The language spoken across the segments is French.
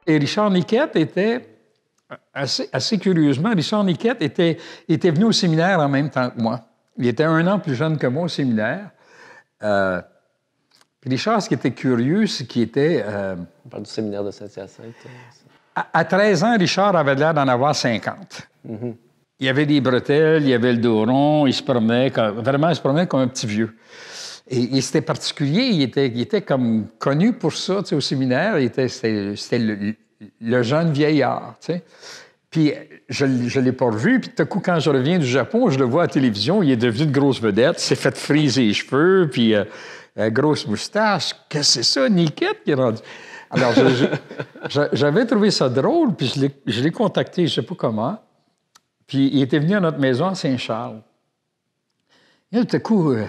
Et Richard Niquette était, assez curieusement, Richard Niquette était venu au séminaire en même temps que moi. Il était 1 an plus jeune que moi au séminaire. Richard, ce qui était curieux, c'est qu'il était... On parle du séminaire de Saint-Hyacinthe. À 13 ans, Richard avait l'air d'en avoir 50. Mm-hmm. Il avait des bretelles, il avait le dos rond, il se promenait comme un petit vieux. Et c'était particulier, il était comme connu pour ça, tu sais, au séminaire. C'était le jeune vieillard, tu sais. Puis je ne l'ai pas revu, puis tout à coup, quand je reviens du Japon, je le vois à la télévision, il est devenu une grosse vedette, s'est fait friser les cheveux, puis grosse moustache. Qu'est-ce que c'est ça, Niquette, qui est rendu... Alors, j'avais trouvé ça drôle, puis je l'ai contacté, je ne sais pas comment, puis il était venu à notre maison à Saint-Charles. Et tout à coup... tu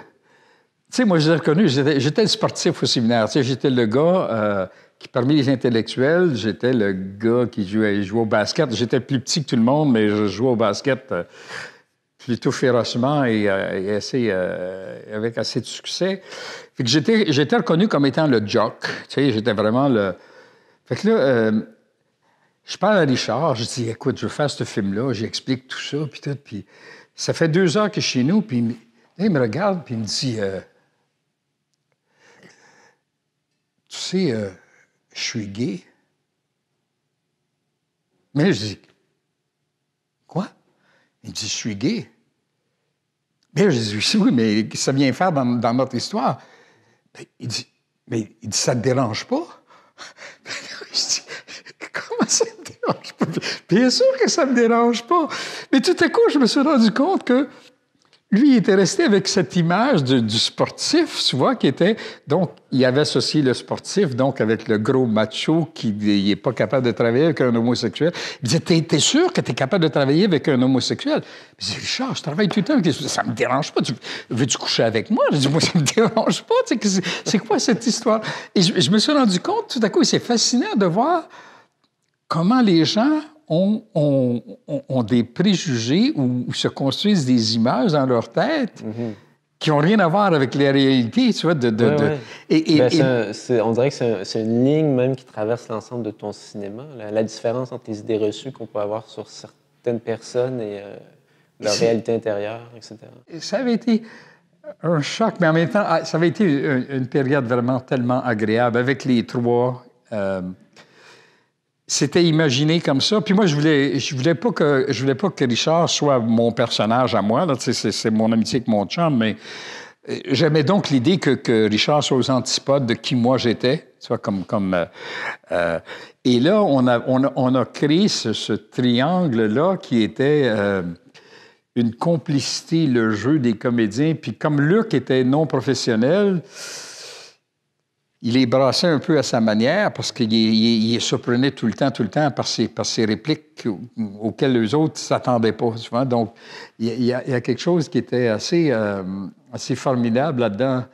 sais, moi, je l'ai reconnu, j'étais le sportif au séminaire. Tu sais, j'étais le gars qui, parmi les intellectuels, j'étais le gars qui jouait au basket. J'étais plus petit que tout le monde, mais je jouais au basket plutôt férocement et avec assez de succès. Fait que j'étais reconnu comme étant le jock. Tu sais, j'étais vraiment le... Fait que là, je parle à Richard, je dis, écoute, je veux faire ce film-là, j'explique tout ça, puis tout, puis ça fait 2 heures que je suis chez nous, puis il me regarde, puis il me dit... tu sais, je suis gay. Mais là, je dis, quoi? Il dit, je suis gay. Mais là, je dis, oui, mais ça vient faire dans notre histoire. Il dit, ça te dérange pas? Je dis, comment ça me dérange pas? Bien sûr que ça me dérange pas. Mais tout à coup, je me suis rendu compte que lui, il était resté avec cette image du sportif, tu vois, qui était... Donc, il avait associé le sportif, donc, avec le gros macho qui n'est pas capable de travailler avec un homosexuel. Il disait, t'es sûr que t'es capable de travailler avec un homosexuel? Je disais, Richard, je travaille tout le temps avec les... Ça me dérange pas. Veux-tu coucher avec moi? Je dis, moi, ça me dérange pas. Tu sais, c'est quoi cette histoire? Et je me suis rendu compte, tout à coup, c'est fascinant de voir comment les gens... ont des préjugés ou se construisent des images dans leur tête qui n'ont rien à voir avec les réalités, tu vois. On dirait que c'est une ligne même qui traverse l'ensemble de ton cinéma, la différence entre les idées reçues qu'on peut avoir sur certaines personnes et leur réalité intérieure, etc. Ça avait été un choc, mais en même temps, ça avait été une période vraiment tellement agréable avec les 3... C'était imaginé comme ça. Puis moi, je voulais pas que Richard soit mon personnage à moi. Là. C'est mon amitié avec mon chum, mais j'aimais donc l'idée que Richard soit aux antipodes de qui moi j'étais. Tu vois, et là, on a créé ce triangle-là qui était une complicité, le jeu des comédiens. Puis comme Luc était non professionnel... Il les brassait un peu à sa manière parce qu'il surprenait tout le temps par ses répliques auxquelles les autres ne s'attendaient pas. Tu vois? Donc, il y a quelque chose qui était assez formidable là-dedans.